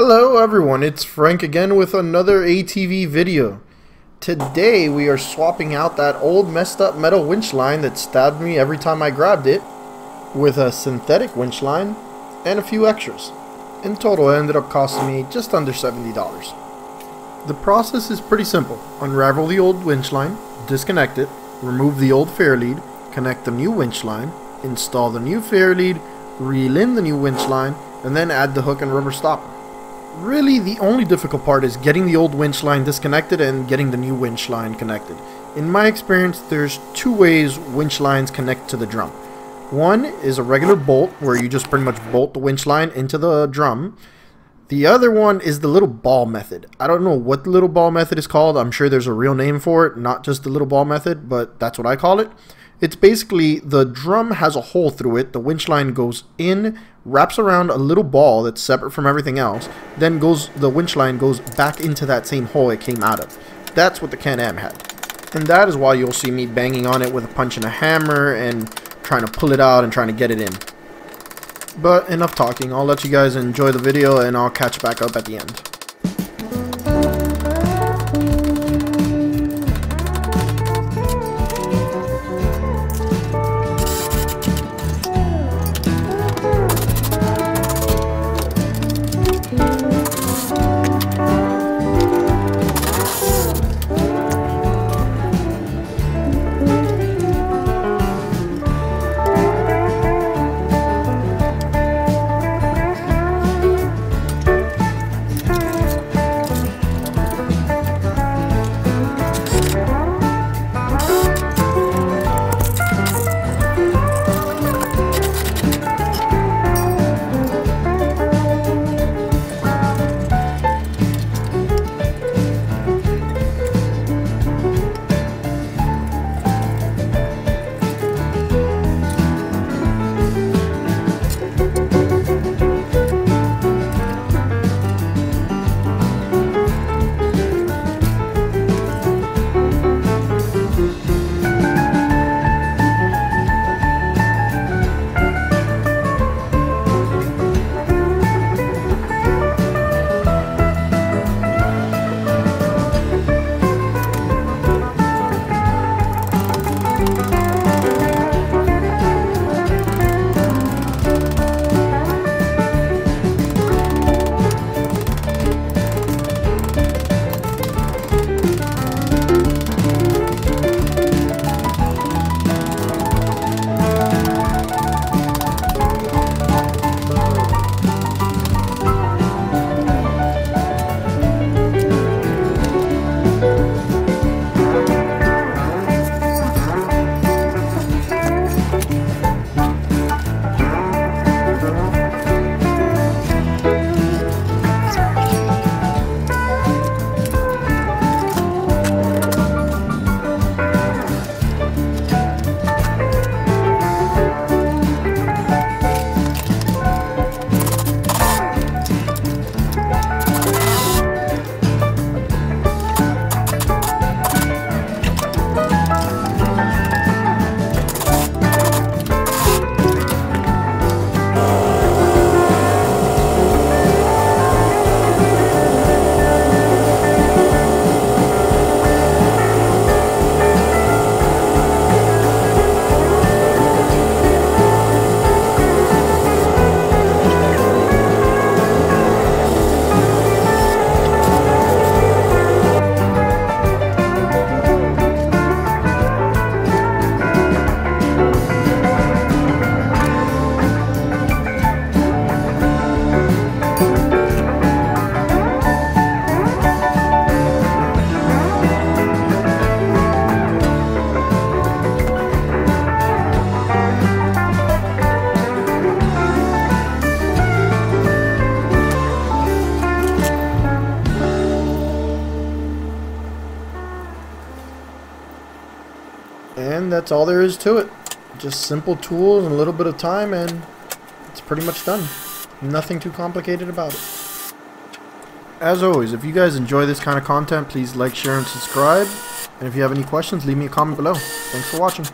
Hello everyone, it's Frank again with another ATV video. Today we are swapping out that old messed up metal winch line that stabbed me every time I grabbed it with a synthetic winch line and a few extras. In total it ended up costing me just under $70. The process is pretty simple. Unravel the old winch line, disconnect it, remove the old fair lead, connect the new winch line, install the new fair lead, reel in the new winch line, and then add the hook and rubber stopper. Really, the only difficult part is getting the old winch line disconnected and getting the new winch line connected. In my experience, there's two ways winch lines connect to the drum. One is a regular bolt, where you just pretty much bolt the winch line into the drum. The other one is the little ball method. I don't know what the little ball method is called. I'm sure there's a real name for it, not just the little ball method, but that's what I call it. It's basically the drum has a hole through it, the winch line goes in, wraps around a little ball that's separate from everything else, then the winch line goes back into that same hole it came out of. That's what the Canam had. And that is why you'll see me banging on it with a punch and a hammer and trying to pull it out and trying to get it in. But enough talking, I'll let you guys enjoy the video and I'll catch back up at the end. And that's all there is to it. Just simple tools and a little bit of time and it's pretty much done. Nothing too complicated about it. As always, if you guys enjoy this kind of content, please like, share, and subscribe. And if you have any questions, leave me a comment below. Thanks for watching.